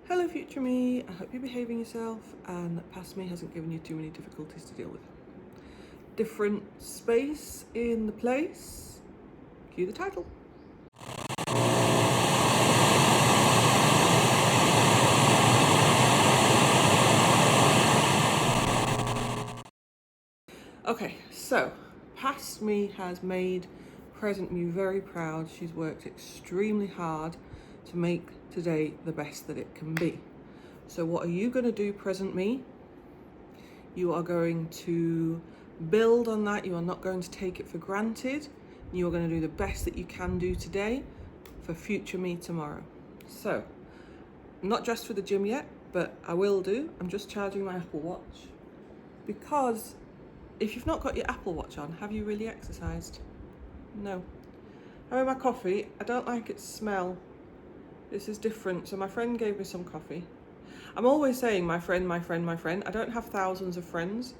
Hello future me, I hope you're behaving yourself and that past me hasn't given you too many difficulties to deal with. Different space in the place, cue the title. Okay, so past me has made present me very proud. She's worked extremely hard to make today the best that it can be. So what are you going to do, present me? You are going to build on that. You are not going to take it for granted. You are going to do the best that you can do today for future me tomorrow. So, I'm not dressed for the gym yet, but I will do. I'm just charging my Apple Watch because if you've not got your Apple Watch on, have you really exercised? No. I had my coffee. I don't like its smell. This is different. So my friend gave me some coffee. I'm always saying my friend, my friend, my friend. I don't have thousands of friends.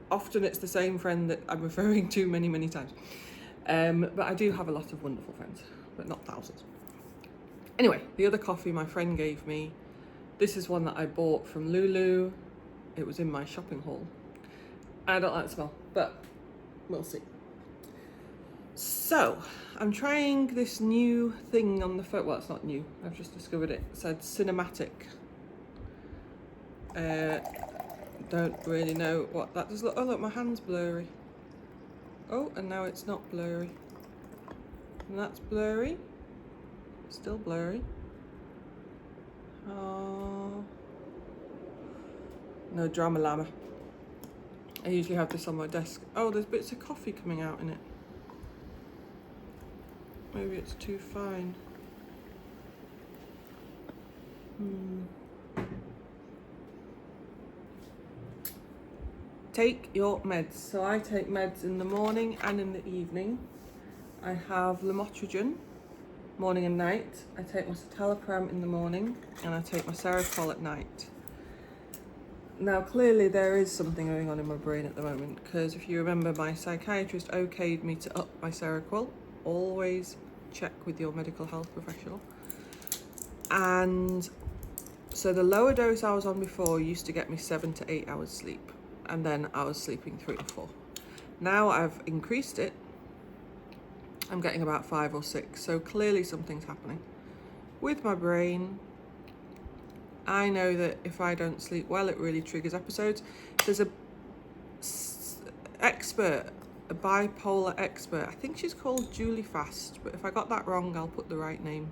Often it's the same friend that I'm referring to many times. But I do have a lot of wonderful friends, but not thousands. Anyway, the other coffee my friend gave me, this is one that I bought from Lulu. It was in my shopping haul. I don't like the smell, but we'll see. So, I'm trying this new thing on the phone. Well, it's not new. I've just discovered it. It said cinematic. Don't really know what that does. Look, oh look, my hand's blurry. Oh, and now it's not blurry. And that's blurry. Still blurry. Oh. No drama llama. I usually have this on my desk. Oh, there's bits of coffee coming out in it. Maybe it's too fine. Take your meds. So I take meds in the morning and in the evening. I have lamotrigine, morning and night. I take my citalopram in the morning and I take my Seroquel at night. Now clearly there is something going on in my brain at the moment because if you remember, my psychiatrist okayed me to up my Seroquel. Always check with your medical health professional. And so the lower dose I was on before used to get me 7 to 8 hours sleep, and then I was sleeping 3 or 4. Now I've increased it. I'm getting about 5 or 6, so clearly something's happening with my brain. I know that if I don't sleep well, it really triggers episodes. There's a bipolar expert. I think she's called Julie Fast, but if I got that wrong, I'll put the right name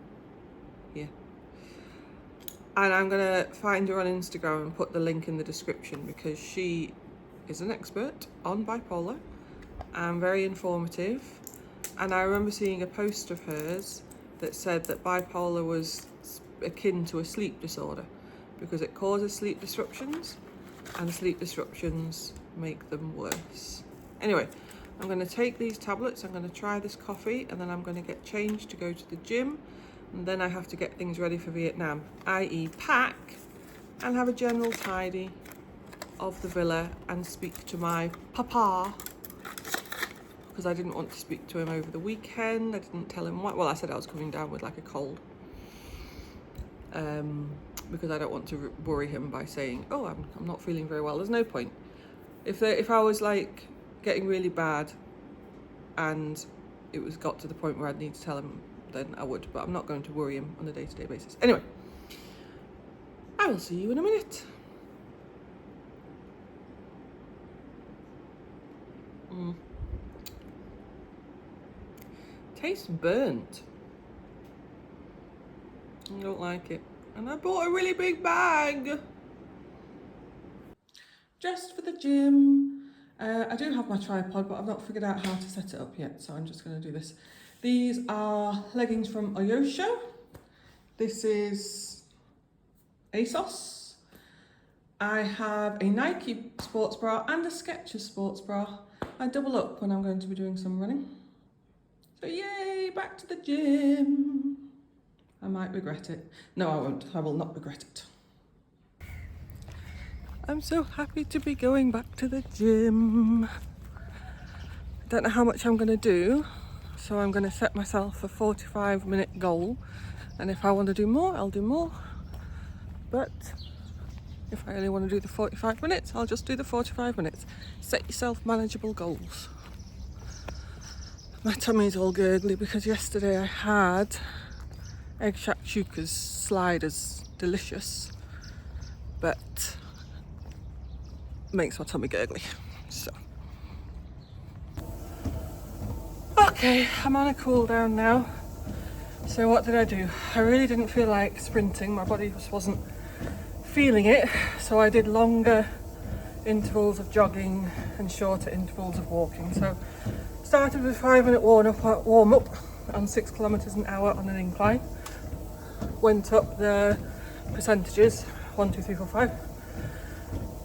here. And I'm gonna find her on Instagram and put the link in the description because she is an expert on bipolar and very informative. And I remember seeing a post of hers that said that bipolar was akin to a sleep disorder because it causes sleep disruptions and sleep disruptions make them worse. Anyway, I'm going to take these tablets, I'm going to try this coffee, and then I'm going to get changed to go to the gym, and then I have to get things ready for Vietnam, i.e. pack and have a general tidy of the villa and speak to my papa because I didn't want to speak to him over the weekend. I didn't tell him why. Well, I said I was coming down with like a cold because I don't want to worry him by saying, oh, I'm not feeling very well. There's no point. If I was like getting really bad and it was got to the point where I'd need to tell him, then I would, but I'm not going to worry him on a day-to-day basis. Anyway, I will see you in a minute. Tastes burnt. I don't like it. And I bought a really big bag just for the gym. I do have my tripod, but I've not figured out how to set it up yet, so I'm just going to do this. These are leggings from Oyosha. This is ASOS. I have a Nike sports bra and a Skechers sports bra. I double up when I'm going to be doing some running. So yay, back to the gym. I might regret it. No, I won't. I will not regret it. I'm so happy to be going back to the gym. I don't know how much I'm going to do, so I'm going to set myself a 45-minute goal, and if I want to do more, I'll do more. But if I only want to do the 45 minutes, I'll just do the 45 minutes. Set yourself manageable goals. My tummy's all gurgly because yesterday I had egg shakshukas, sliders, delicious, but makes my tummy gurgly. So, okay, I'm on a cool down now. So what did I do? I really didn't feel like sprinting. My body just wasn't feeling it. So I did longer intervals of jogging and shorter intervals of walking. So started with 5-minute warm up on 6 kilometers an hour on an incline. Went up the percentages, 1, 2, 3, 4, 5.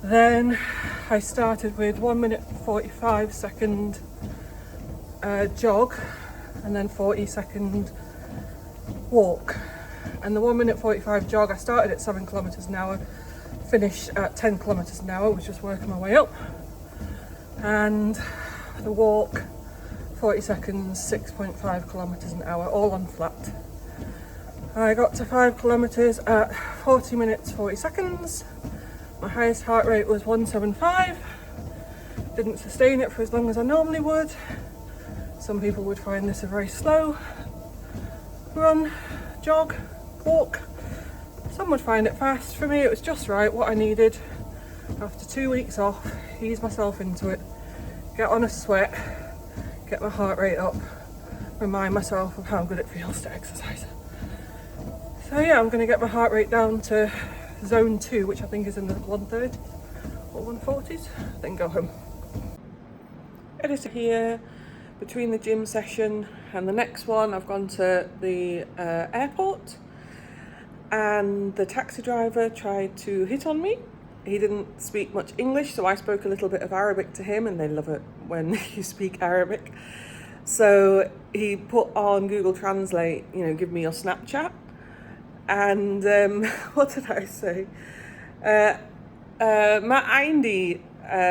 Then I started with 1 minute 45 second jog, and then 40-second walk. And the 1 minute 45 jog, I started at 7 kilometers an hour, finished at 10 kilometers an hour, was just working my way up. And the walk, 40 seconds, 6.5 kilometers an hour, all on flat. I got to 5 kilometers at 40 minutes 40 seconds. My highest heart rate was 175. Didn't sustain it for as long as I normally would. Some people would find this a very slow run, jog, walk. Some would find it fast. For me, it was just right, what I needed. After 2 weeks off, ease myself into it, get on a sweat, get my heart rate up, remind myself of how good it feels to exercise. So yeah, I'm going to get my heart rate down to zone 2, which I think is in the 130s or 140s, then go home. It is here between the gym session and the next one. I've gone to the airport, and the taxi driver tried to hit on me. He didn't speak much English, so I spoke a little bit of Arabic to him, and they love it when you speak Arabic. So he put on Google Translate, give me your Snapchat. And what did I say? ما عندي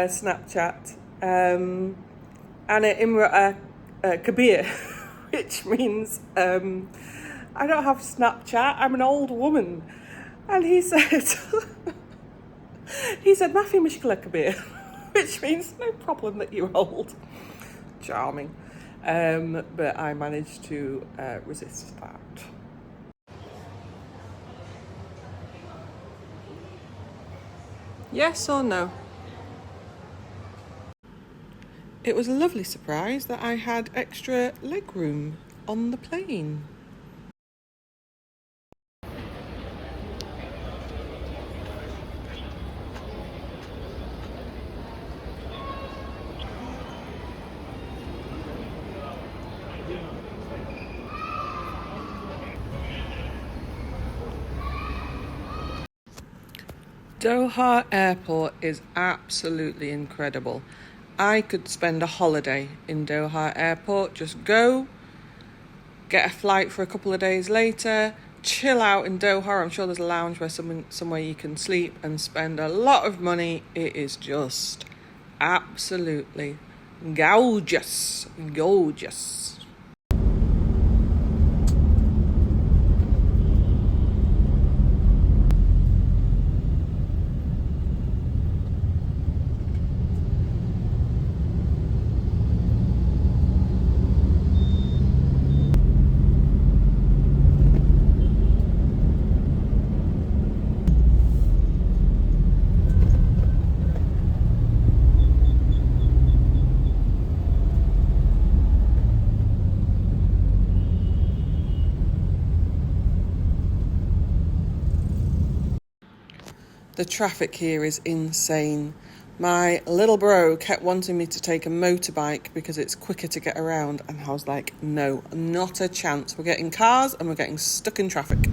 Snapchat أنا امرأة كبيرة, which means I don't have Snapchat, I'm an old woman. And he said ما في مشكلة كبيرة, which means no problem that you're old. Charming. But I managed to resist that. Yes or no? It was a lovely surprise that I had extra leg room on the plane. Doha Airport is absolutely incredible. I could spend a holiday in Doha Airport, just go, get a flight for a couple of days later, chill out in Doha. I'm sure there's a lounge where somewhere you can sleep and spend a lot of money. It is just absolutely gorgeous. The traffic here is insane. My little bro kept wanting me to take a motorbike because it's quicker to get around, and I was like, no, not a chance. We're getting cars and we're getting stuck in traffic.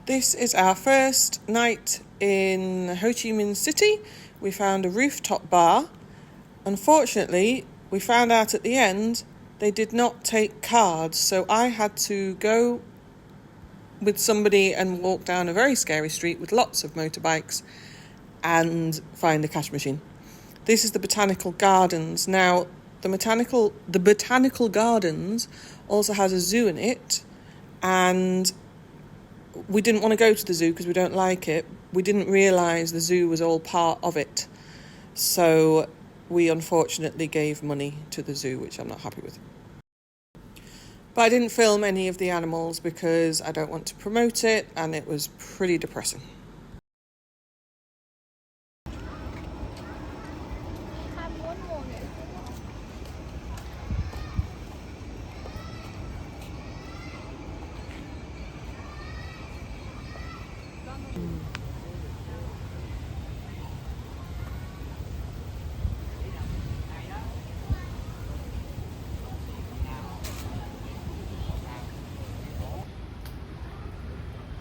This is our first night in Ho Chi Minh City. We found a rooftop bar. Unfortunately, we found out at the end they did not take cards, so I had to go with somebody and walk down a very scary street with lots of motorbikes and find a cash machine. This is the Botanical Gardens. Now, the Botanical Gardens also has a zoo in it, and we didn't want to go to the zoo because we don't like it. We didn't realise the zoo was all part of it. So we unfortunately gave money to the zoo, which I'm not happy with. But I didn't film any of the animals because I don't want to promote it, and it was pretty depressing.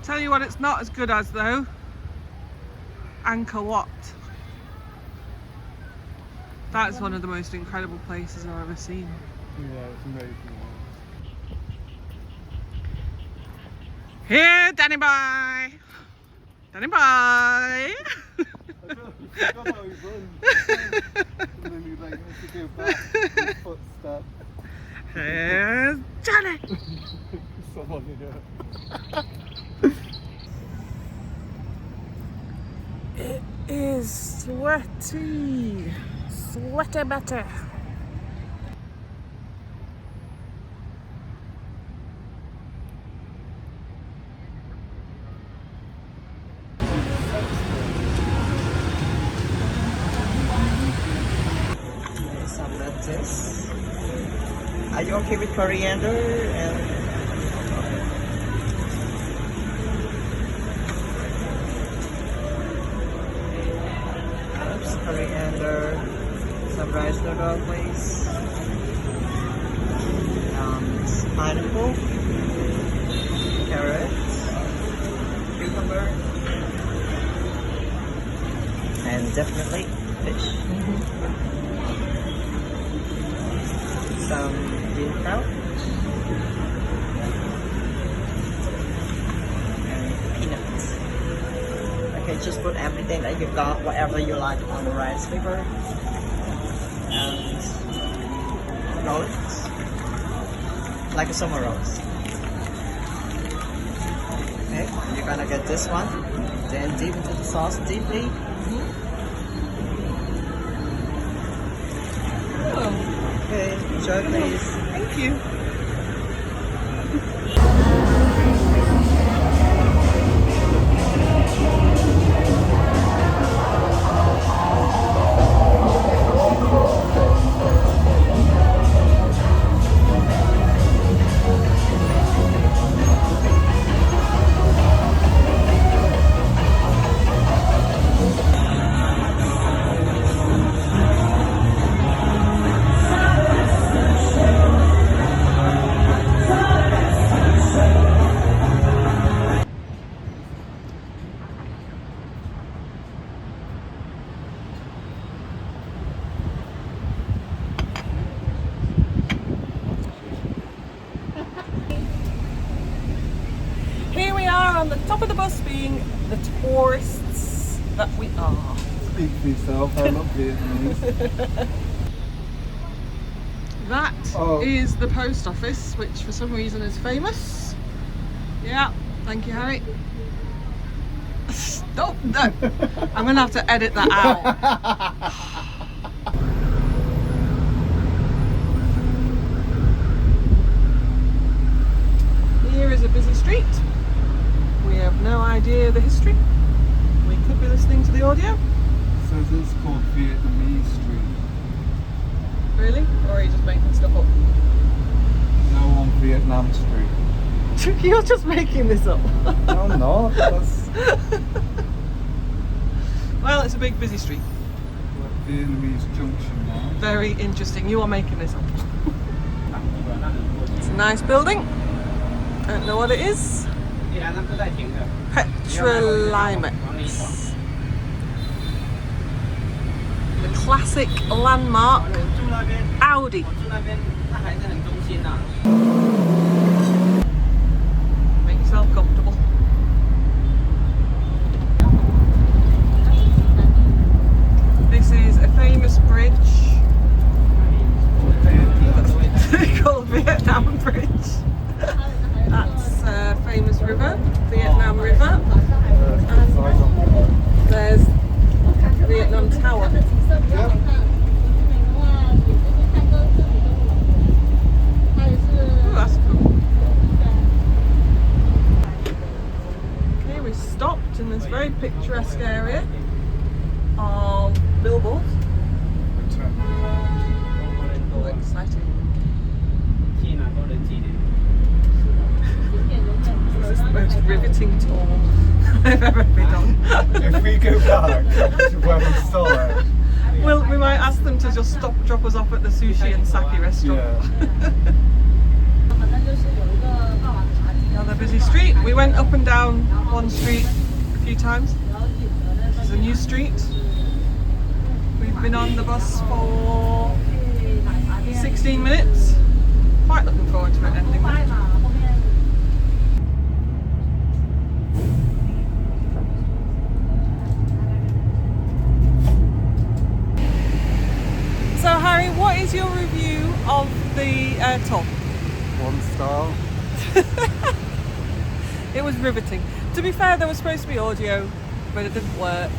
Tell you what it's not as good as though, Angkor Wat. That's one of the most incredible places I've ever seen. Yeah, it's amazing. Here, Danny boy! Danny boy! I don't know how he runs. And then he like needs to go back his footsteps. Here's Johnny! Someone here. It is sweaty. Sweaty better. Some lettuce. Are you okay with coriander and coriander, some rice noodle, please. Pineapple, carrot, cucumber, and definitely fish. Some bean sprout and peanuts. Okay, just put everything that you got, whatever you like, on the rice paper and roll it like a summer rolls. Okay, you're gonna get this one, then dip into the sauce deeply. Okay, enjoy please. Thank you. On the top of the bus, being the tourists that we are. Speak for yourself, I'm not Vietnamese. That is the post office, which for some reason is famous. Yeah, thank you, Harry. Stop! No, I'm gonna have to edit that out. Here is a busy street. We have no idea the history. We could be listening to the audio. It says it's called Vietnamese Street. Really? Or are you just making stuff up? No, on Vietnam Street. You're just making this up. No, I'm not. That's Well, it's a big busy street. like Vietnamese Junction now. Very interesting. You are making this up. It's a nice building. I don't know what it is. Petrolimex. The classic landmark Audi. Make yourself comfortable. very picturesque area of billboards. Oh, exciting. This is the most riveting tour I've ever been on. If we go back to where we started, We might ask them to just drop us off at the sushi and sake restaurant. yeah. Another busy street. We went up and down one street a few times. This is a new street. We've been on the bus for 16 minutes. Quite looking forward to it ending there. So Harry, what is your review of the tour? 1 star. It was riveting. To be fair, there was supposed to be audio, but it didn't work.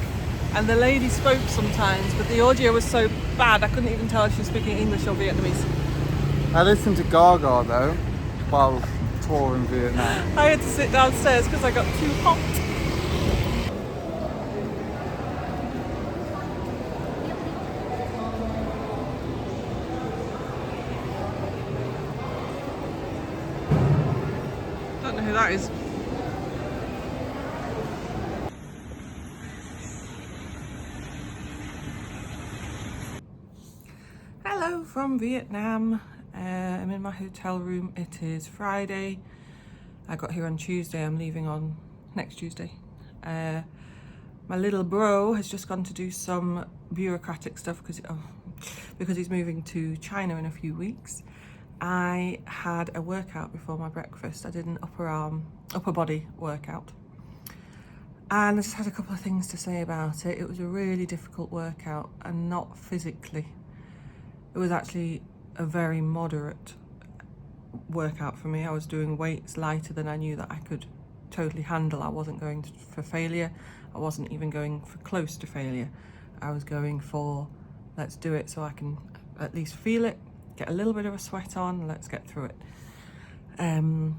And the lady spoke sometimes, but the audio was so bad I couldn't even tell if she was speaking English or Vietnamese. I listened to Gaga though while touring Vietnam. I had to sit downstairs because I got too hot. Don't know who that is. Hello from Vietnam. I'm in my hotel room. It is Friday. I got here on Tuesday. I'm leaving on next Tuesday. My little bro has just gone to do some bureaucratic stuff because he's moving to China in a few weeks. I had a workout before my breakfast. I did an upper body workout. And I just had a couple of things to say about it. It was a really difficult workout, and not physically. It was actually a very moderate workout for me. I was doing weights lighter than I knew that I could totally handle. I wasn't going for failure. I wasn't even going for close to failure. I was going for, let's do it so I can at least feel it, get a little bit of a sweat on, let's get through it. I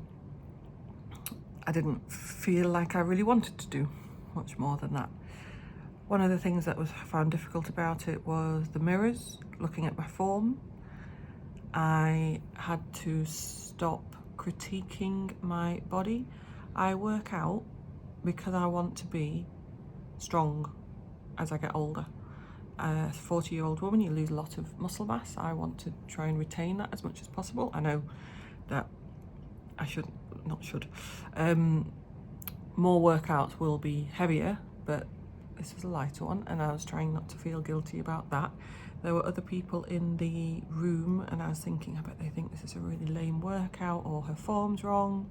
didn't feel like I really wanted to do much more than that. One of the things that I found difficult about it was the mirrors, looking at my form. I had to stop critiquing my body. I work out because I want to be strong as I get older. As a 40-year-old woman, you lose a lot of muscle mass. I want to try and retain that as much as possible. I know that I more workouts will be heavier, but this was a lighter one, and I was trying not to feel guilty about that. There were other people in the room, and I was thinking, I bet they think this is a really lame workout, or her form's wrong.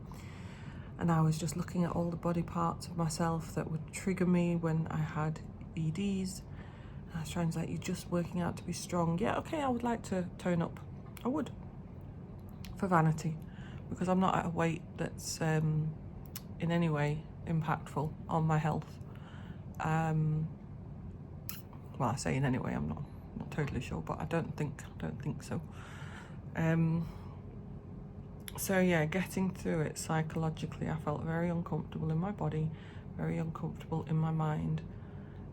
And I was just looking at all the body parts of myself that would trigger me when I had EDs. I was trying to say, you're just working out to be strong. Yeah, okay, I would like to tone up. I would. For vanity. Because I'm not at a weight that's in any way impactful on my health. Well, I say in any way, I'm not totally sure, but I don't think so. So yeah, getting through it psychologically, I felt very uncomfortable in my body, very uncomfortable in my mind.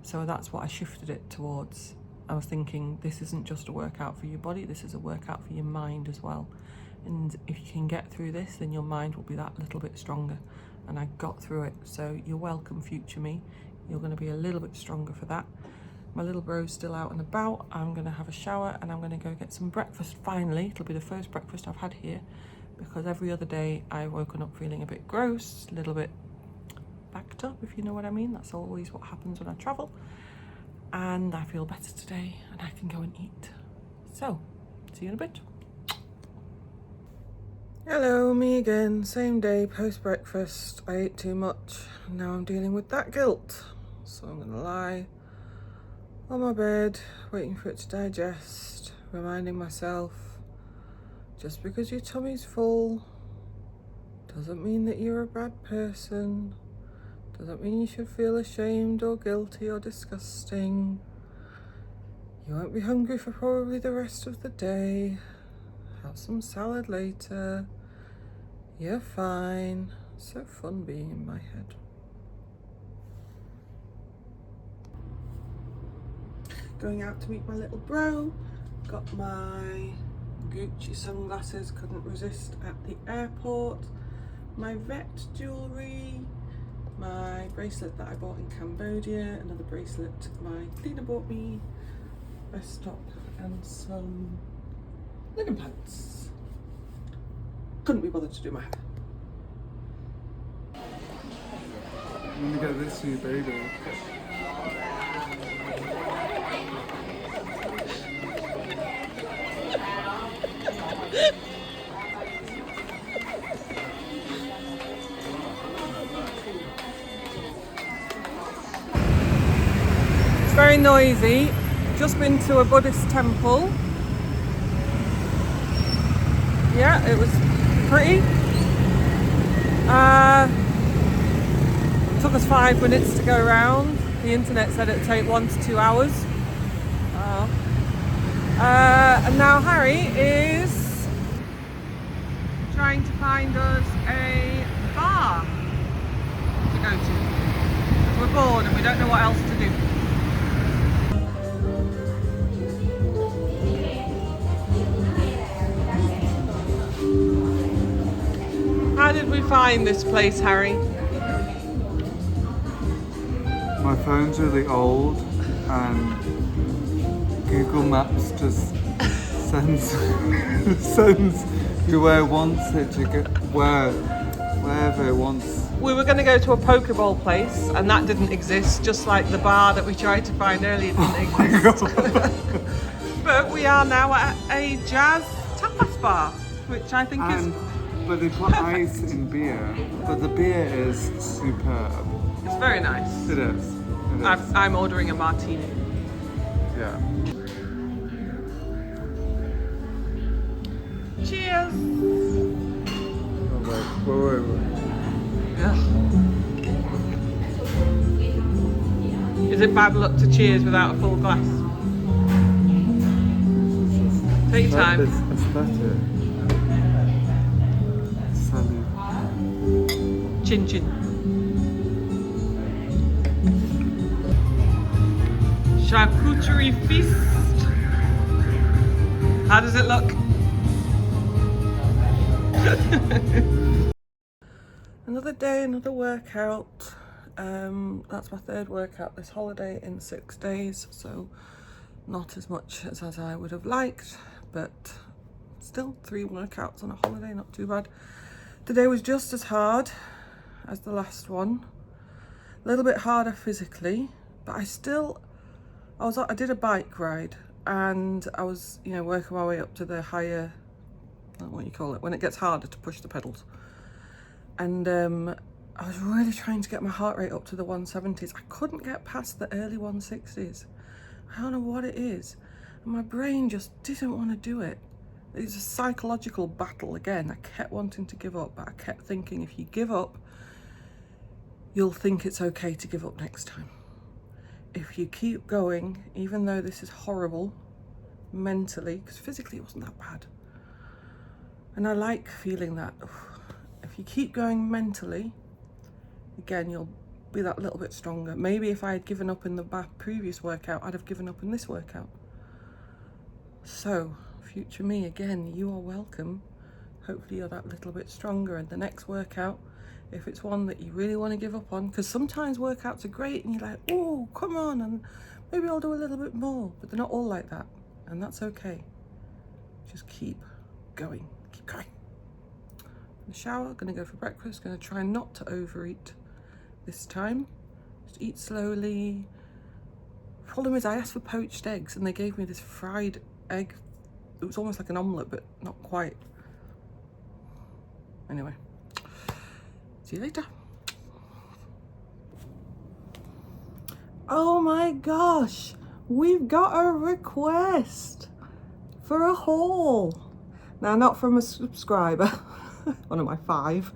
So that's what I shifted it towards. I was thinking, this isn't just a workout for your body, this is a workout for your mind as well. And if you can get through this, then your mind will be that little bit stronger. And I got through it. So you're welcome, future me. You're going to be a little bit stronger for that. My little bro's still out and about. I'm going to have a shower and I'm going to go get some breakfast finally. It'll be the first breakfast I've had here, because every other day I've woken up feeling a bit gross, a little bit backed up, if you know what I mean. That's always what happens when I travel. And I feel better today and I can go and eat. So, see you in a bit. Hello, me again. Same day, post-breakfast. I ate too much. Now I'm dealing with that guilt. So I'm gonna lie on my bed, waiting for it to digest, reminding myself, just because your tummy's full doesn't mean that you're a bad person. Doesn't mean you should feel ashamed or guilty or disgusting. You won't be hungry for probably the rest of the day. Have some salad later. You're fine. So fun being in my head. going out to meet my little bro. Got my Gucci sunglasses, couldn't resist at the airport. My vet jewellery, my bracelet that I bought in Cambodia, another bracelet my cleaner bought me, vest top and some linen pants. Couldn't be bothered to do my hair. I'm gonna get this for you, baby. It's very noisy. Just been to a Buddhist temple. Yeah, it was pretty. Took us 5 minutes to go around. The internet said it'd take 1 to 2 hours. And now Harry is trying to find us a bar to go to. We're bored and we don't know what else to do. How did we find this place, Harry? My phone's really old and Google Maps just sends sends you where it wants it to get, wherever it wants. We were going to go to a Pokeball place and that didn't exist, just like the bar that we tried to find earlier didn't exist. But we are now at a jazz tapas bar, which I think is... But they put ice in beer, but the beer is superb. It's very nice. It is. I'm ordering a martini. Yeah. Cheers! Oh, wait. Is it bad luck to cheers without a full glass? Take your time. It's aesthetic. Salute. Chin chin. Charcuterie feast. How does it look? Another day, another workout. That's my 3rd workout this holiday in 6 days, so not as much as I would have liked, but still 3 workouts on a holiday, not too bad. Today was just as hard as the last one. A little bit harder physically, but I did a bike ride and I was, working my way up to the higher, I don't know what you call it, when it gets harder to push the pedals. And I was really trying to get my heart rate up to the 170s. I couldn't get past the early 160s. I don't know what it is. And my brain just didn't want to do it. It was a psychological battle again. I kept wanting to give up, but I kept thinking if you give up, you'll think it's okay to give up next time. If you keep going, even though this is horrible mentally, because physically it wasn't that bad. And I like feeling that. If you keep going mentally, again, you'll be that little bit stronger. Maybe if I had given up in the previous workout, I'd have given up in this workout. So, future me, again, you are welcome. Hopefully you're that little bit stronger. And the next workout, if it's one that you really want to give up on, because sometimes workouts are great and you're like, oh, come on, and maybe I'll do a little bit more, but they're not all like that, and that's okay. Just keep going, keep going. In the shower, gonna go for breakfast, gonna try not to overeat this time. Just eat slowly. Problem is I asked for poached eggs and they gave me this fried egg. It was almost like an omelette, but not quite. Anyway. See you later. Oh my gosh, we've got a request for a haul. Now, not from a subscriber, one of my 5,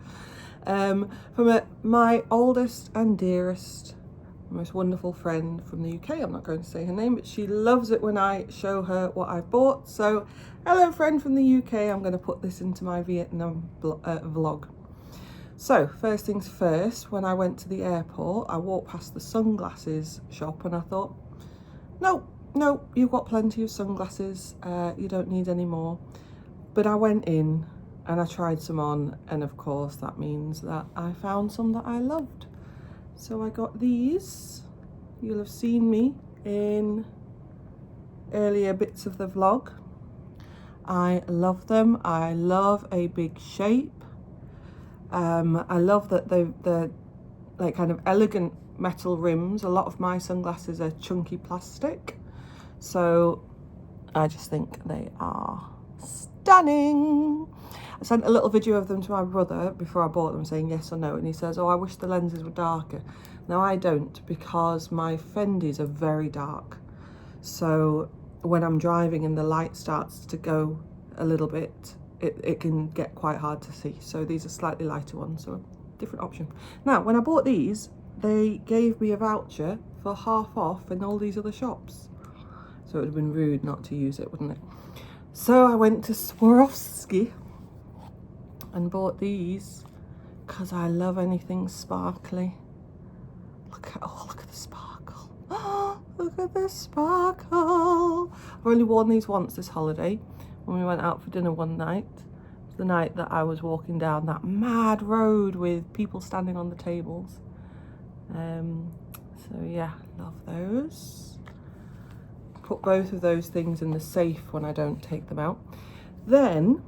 from my oldest and dearest, most wonderful friend from the UK. I'm not going to say her name, but she loves it when I show her what I've bought. So, hello friend from the UK, I'm going to put this into my Vietnam vlog. So, first things first, when I went to the airport, I walked past the sunglasses shop and I thought, no, no, you've got plenty of sunglasses, you don't need any more. But I went in and I tried some on, and of course that means that I found some that I loved. So I got these. You'll have seen me in earlier bits of the vlog. I love them. I love a big shape. I love that they're like kind of elegant metal rims. A lot of my sunglasses are chunky plastic, so I just think they are stunning. I sent a little video of them to my brother before I bought them, saying yes or no, and he says, oh, I wish the lenses were darker. Now I don't, because my Fendis are very dark, so when I'm driving and the light starts to go a little bit, it can get quite hard to see. So these are slightly lighter ones, so a different option. Now, when I bought these, they gave me a voucher for half off in all these other shops. So it would have been rude not to use it, wouldn't it? So I went to Swarovski and bought these because I love anything sparkly. Look at the sparkle. Oh, look at the sparkle. I've only worn these once this holiday, when we went out for dinner one night. It was the night that I was walking down that mad road with people standing on the tables. So yeah, love those. Put both of those things in the safe when I don't take them out. Then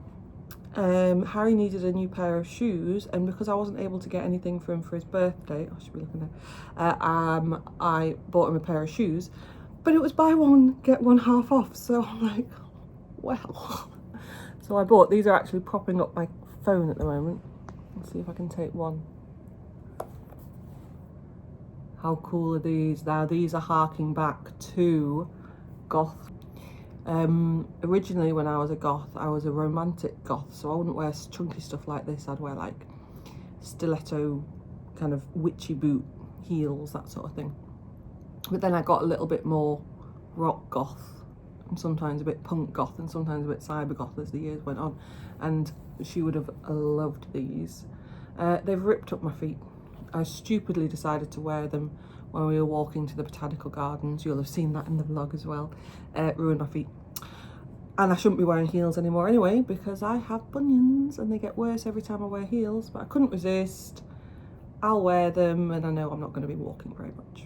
Harry needed a new pair of shoes, and because I wasn't able to get anything for him for his birthday, I should be looking at, I bought him a pair of shoes, but it was buy one get one half off. So I'm like, well, so I bought these. Are actually propping up my phone at the moment. Let's see if I can take one. How cool are these? Now these are harking back to goth. Originally when I was a goth, I was a romantic goth, so I wouldn't wear chunky stuff like this. I'd wear like stiletto kind of witchy boot heels, that sort of thing. But then I got a little bit more rock goth, and sometimes a bit punk goth, and sometimes a bit cyber goth as the years went on, and she would have loved these. They've ripped up my feet. I stupidly decided to wear them when we were walking to the botanical gardens. You'll have seen that in the vlog as well. Ruined my feet. And I shouldn't be wearing heels anymore anyway, because I have bunions and they get worse every time I wear heels, but I couldn't resist. I'll wear them, and I know I'm not going to be walking very much.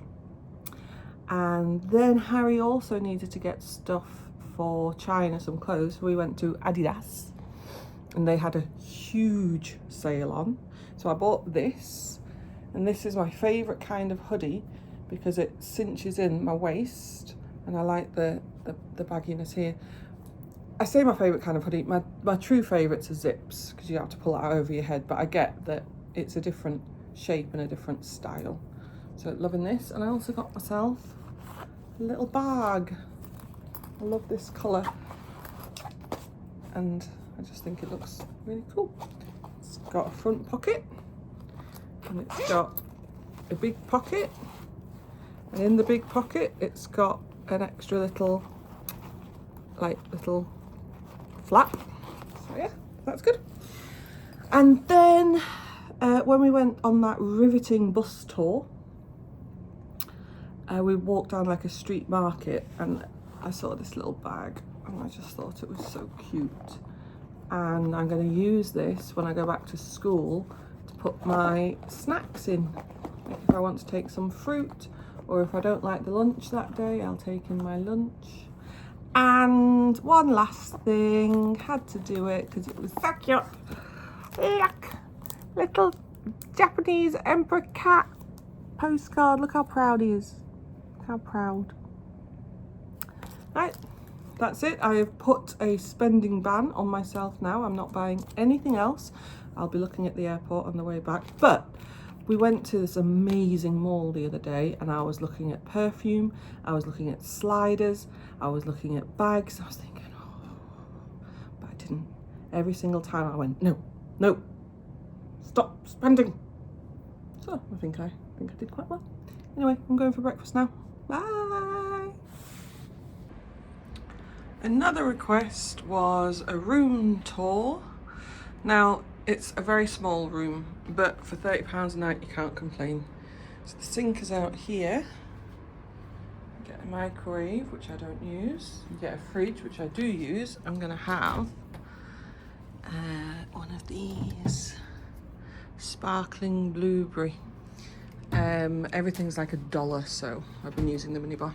And then Harry also needed to get stuff for China, some clothes. We went to Adidas and they had a huge sale on. So I bought this, and this is my favourite kind of hoodie because it cinches in my waist, and I like the bagginess here. I say my favourite kind of hoodie. My true favourites are zips, because you have to pull it out over your head, but I get that it's a different shape and a different style. So loving this. And I also got myself a little bag. I love this colour, and I just think it looks really cool. It's got a front pocket, and it's got a big pocket, and in the big pocket it's got an extra little flap. So yeah, that's good. And then when we went on that riveting bus tour, we walked down like a street market, and I saw this little bag, and I just thought it was so cute. And I'm going to use this when I go back to school to put my snacks in. Like if I want to take some fruit, or if I don't like the lunch that day, I'll take in my lunch. And one last thing, had to do it because it was so cute. Look, little Japanese emperor cat postcard. Look how proud he is. How proud. Right, that's it. I have put a spending ban on myself now. I'm not buying anything else. I'll be looking at the airport on the way back. But we went to this amazing mall the other day, and I was looking at perfume, I was looking at sliders, I was looking at bags. I was thinking, oh, but I didn't. Every single time I went, no, stop spending. So I think I did quite well. Anyway, I'm going for breakfast now. Bye. Another request was a room tour. Now, it's a very small room, but for £30 a night you can't complain. So the sink is out here. get a microwave, which I don't use. You get a fridge, which I do use. I'm gonna have one of these sparkling blueberry. Everything's like $1, so I've been using the minibar.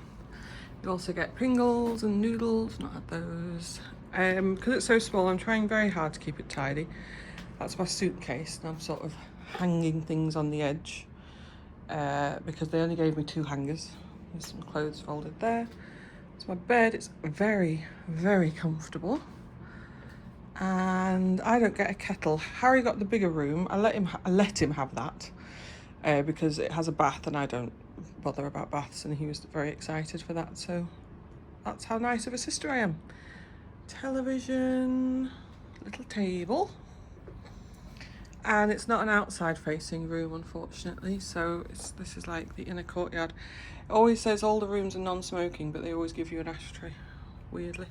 You also get Pringles and noodles, not had those. Because it's so small, I'm trying very hard to keep it tidy. That's my suitcase, and I'm sort of hanging things on the edge because they only gave me 2 hangers. There's some clothes folded there. It's my bed. It's very, very comfortable. And I don't get a kettle. Harry got the bigger room. I let him have that because it has a bath, and I don't bother about baths, and he was very excited for that. So that's how nice of a sister I am. Television, little table. And it's not an outside facing room, unfortunately, so this is like the inner courtyard. It always says all the rooms are non-smoking, but they always give you an ashtray, weirdly.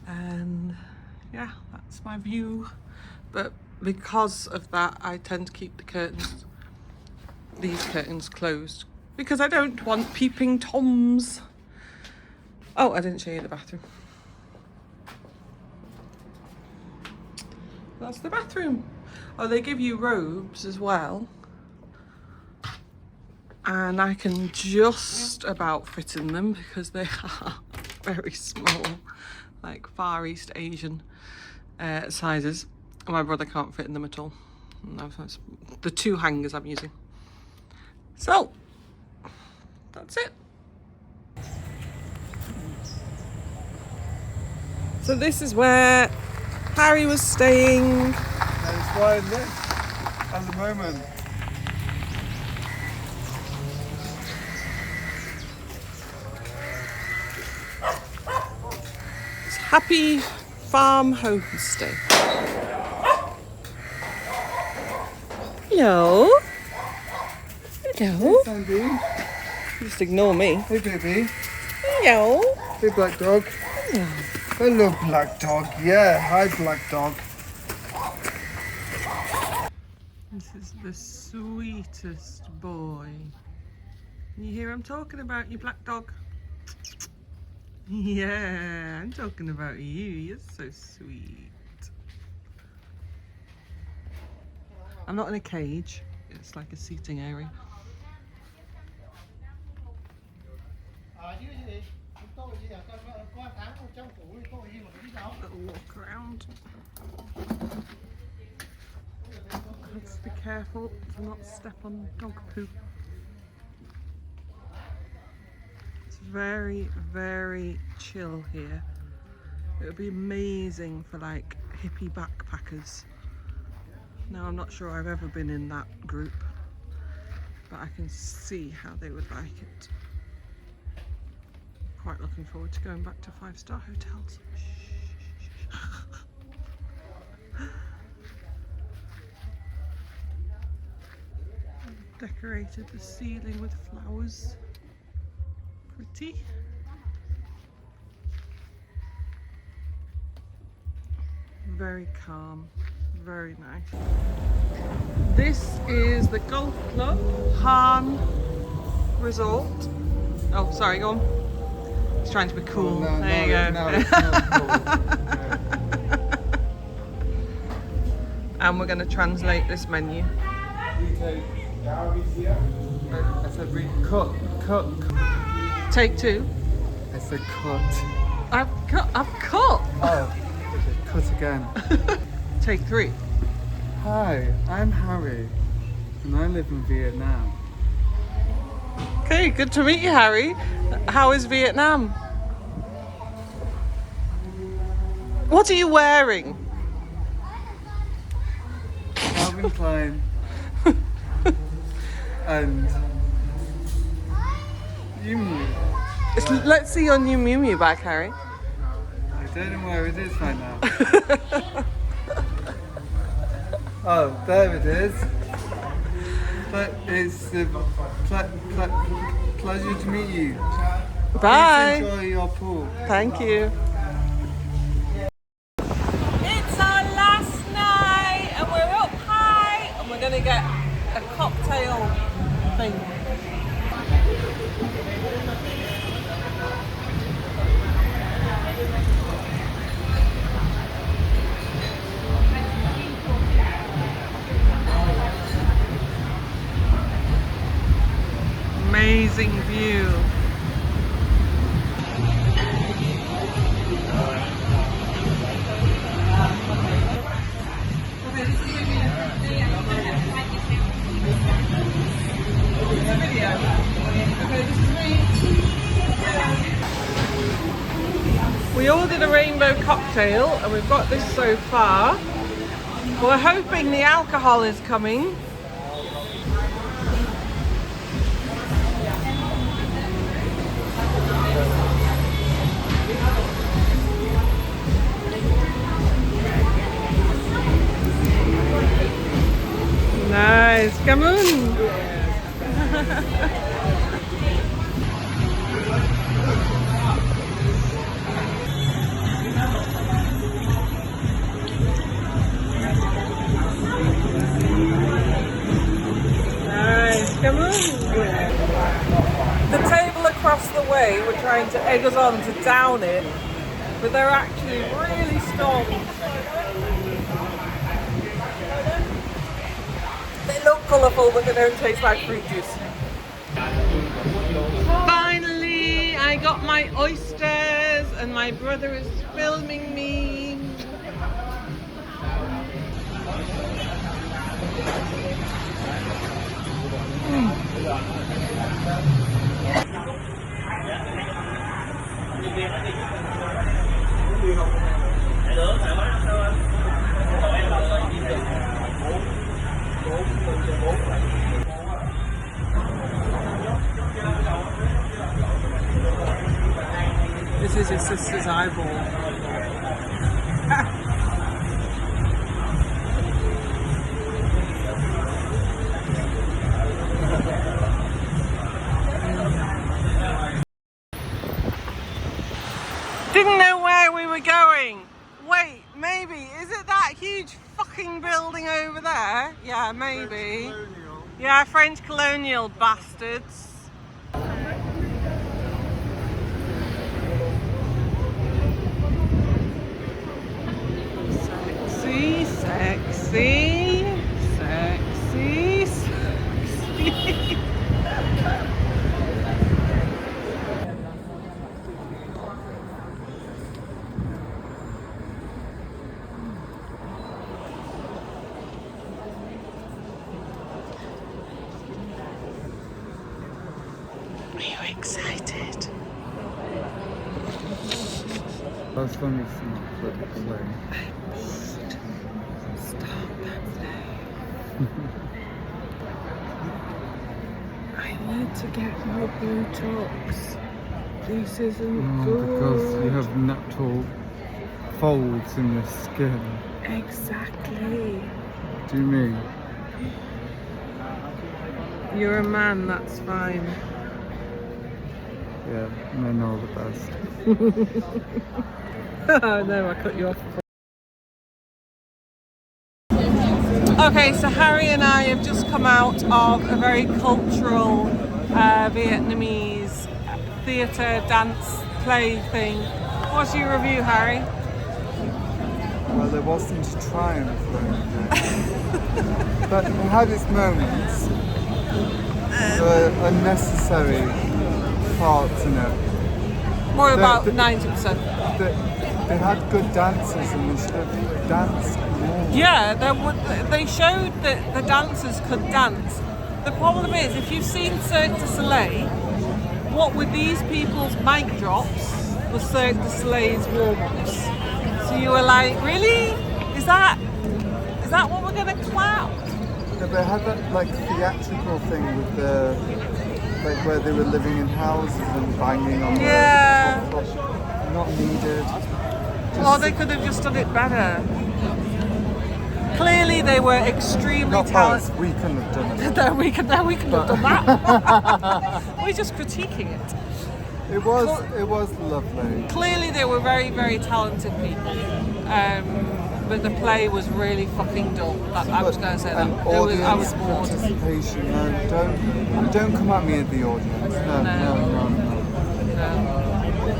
And yeah, that's my view. But because of that, I tend to keep these curtains closed, because I don't want peeping Toms. Oh, I didn't show you the bathroom. That's the bathroom. Oh, they give you robes as well. And I can just about fit in them because they are very small, like Far East Asian sizes. And my brother can't fit in them at all. And that's the 2 hangers I'm using. So, that's it. So this is where Harry was staying. That's why I live at the moment. It's Happy Farm Homestay. Hello. Hello. Sandy. Just ignore me. Hey baby. Hello. Hey black dog. Hello. Hello black dog. Yeah, hi black dog. This is the sweetest boy. You hear I'm talking about you, black dog? Yeah, I'm talking about you. You're so sweet. I'm not in a cage. It's like a seating area. Little walk around. Let's be careful to not step on dog poo. It's very, very chill here. It would be amazing for like hippie backpackers. Now, I'm not sure I've ever been in that group, but I can see how they would like it. Quite looking forward to going back to 5-star hotels. Decorated the ceiling with flowers. Pretty. Very calm, very nice. This is the golf club, Hahn Resort. Oh, sorry, go on. He's trying to be cool. Oh, no, there you go. No, it's not cool. And we're going to translate this menu. I said we cut. Take 2. I said cut. I've cut. Oh, okay, cut again. Take 3. Hi, I'm Harry, and I live in Vietnam. Okay, good to meet you, Harry. How is Vietnam? What are you wearing? Calvin Klein and Miu Miu. Let's see your new Miu Miu bag, Harry. I don't know where it is right now. Oh, there it is. But it's a pleasure to meet you. Bye. Please enjoy your pool. Thank you. It's our last night and we're up high and we're gonna get a cocktail thing. Amazing view. We ordered a rainbow cocktail and we've got this so far. We're hoping the alcohol is coming. Nice, come on. Nice, come on. The table across the way were trying to egg us on to down it, but they're actually really strong. They look colourful, but they don't taste like fruit juice. Finally, I got my oysters, and my brother is filming me. This is your sister's eyeball. Didn't know where we were going. Wait, maybe. Is it that huge fucking building over there? Yeah, maybe. Yeah, French colonial bastards. Sexy, sexy, sexy, sexy. Are you excited? That's when we see the play. Stop that play. I need to get more Botox. This isn't good. Because you have natural folds in your skin. Exactly. Do you mean? You're a man, that's fine. Yeah, men are the best. Oh no, I cut you off. Okay, so Harry and I have just come out of a very cultural Vietnamese theatre, dance, play thing. What's your review, Harry? Well, there wasn't a triumph there. But it had its moments. There were unnecessary parts in it. More about 90%. They had good dancers and they should have danced more. Yeah, they showed that the dancers could dance. The problem is, if you've seen Cirque du Soleil, what with these people's mic drops was Cirque du Soleil's warm-ups. So you were like, really? Is that what we're gonna clap? Yeah, they had that like theatrical thing with the like where they were living in houses and banging on Yeah. the not needed. Or they could have just done it better. Clearly they were extremely Not talented. us, we couldn't have done it. No, we could have done that. We're just critiquing it. It was lovely. Clearly they were very, very talented people. But the play was really fucking dull. I was going to say that. And I was audience bored. participation. No, don't come at me at the audience. No. No.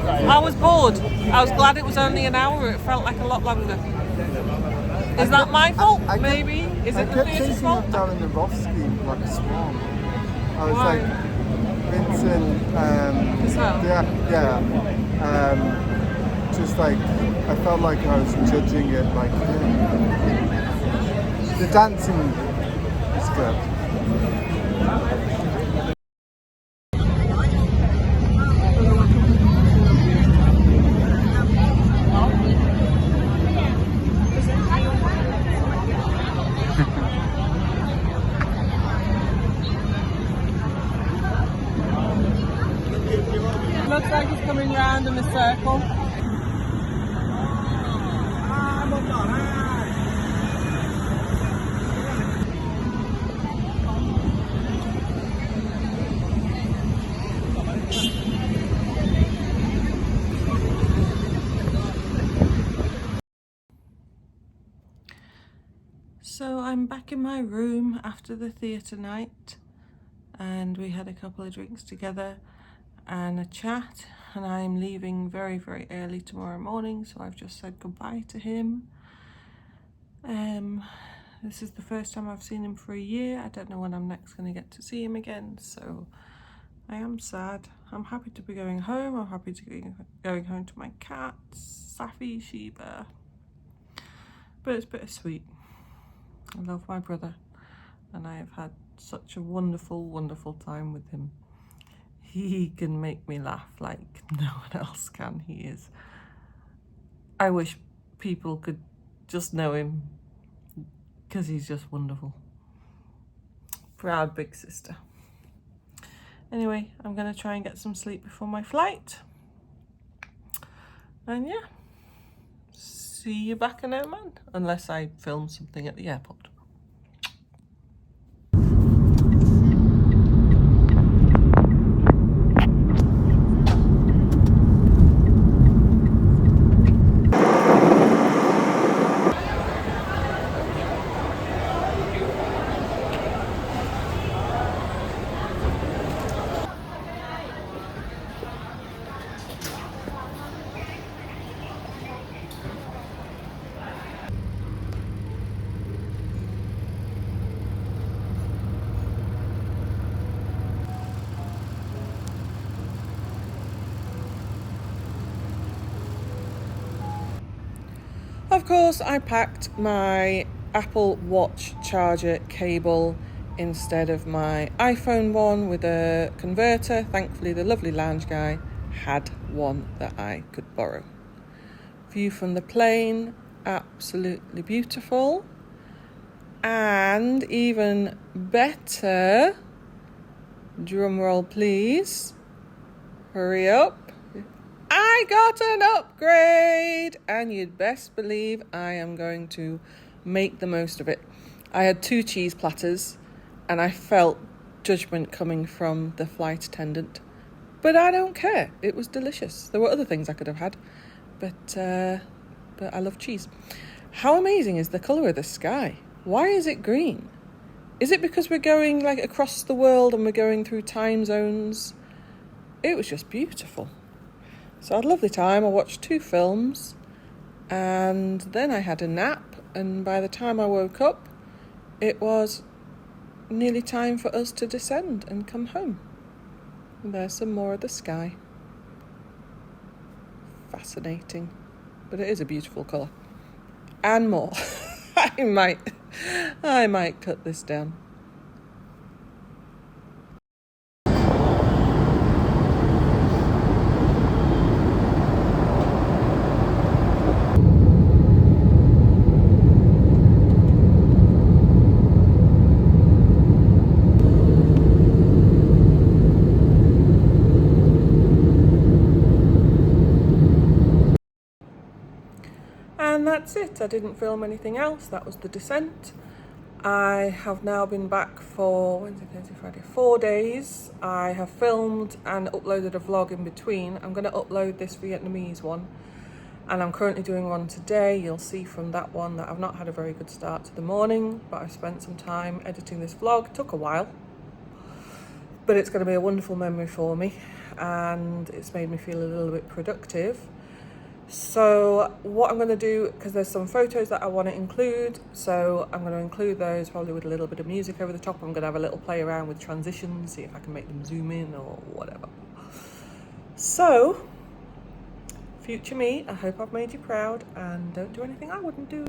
I was bored. I was glad it was only an hour. It felt like a lot longer. Is that my fault? Maybe. Is it the kept theatre's thinking fault? of Darren Aronofsky like a swan. I was Why? like, Vincent, Cassell? just like, I felt like I was judging it like him. The dancing was good. Looks like it's coming round in a circle. So I'm back in my room after the theatre night, and we had a couple of drinks together and a chat, and I'm leaving very, very early tomorrow morning, so I've just said goodbye to him. This is the first time I've seen him for a year. I don't know when I'm next going to get to see him again, so I am sad. I'm happy to be going home. I'm happy to be going home to my cats, Safi, Sheba, but it's bittersweet. I love my brother, and I have had such a wonderful, wonderful time with him. He can make me laugh like no one else can. I wish people could just know him, because he's just wonderful. Proud big sister. Anyway, I'm going to try and get some sleep before my flight. And yeah, see you back in Oman, unless I film something at the airport. Of course, I packed my Apple Watch charger cable instead of my iPhone one with a converter. Thankfully, the lovely lounge guy had one that I could borrow. View from the plane, absolutely beautiful. And even better, drum roll please, hurry up. I got an upgrade, and you'd best believe I am going to make the most of it. I had 2 cheese platters, and I felt judgment coming from the flight attendant, but I don't care. It was delicious. There were other things I could have had, but I love cheese. How amazing is the colour of the sky? Why is it green? Is it because we're going like across the world and we're going through time zones? It was just beautiful. So I had a lovely time. I watched 2 films, and then I had a nap, and by the time I woke up, it was nearly time for us to descend and come home. And there's some more of the sky. Fascinating. But it is a beautiful colour. And more. I might cut this down. And that's it. I didn't film anything else. That was the descent. I have now been back for Wednesday, Thursday, Friday, 4 days. I have filmed and uploaded a vlog in between. I'm going to upload this Vietnamese one, and I'm currently doing one today. You'll see from that one that I've not had a very good start to the morning, but I've spent some time editing this vlog. It took a while, but it's going to be a wonderful memory for me. and it's made me feel a little bit productive. So what I'm going to do, because there's some photos that I want to include, so I'm going to include those probably with a little bit of music over the top. I'm going to have a little play around with transitions, see if I can make them zoom in or whatever. So, future me, I hope I've made you proud, and don't do anything I wouldn't do.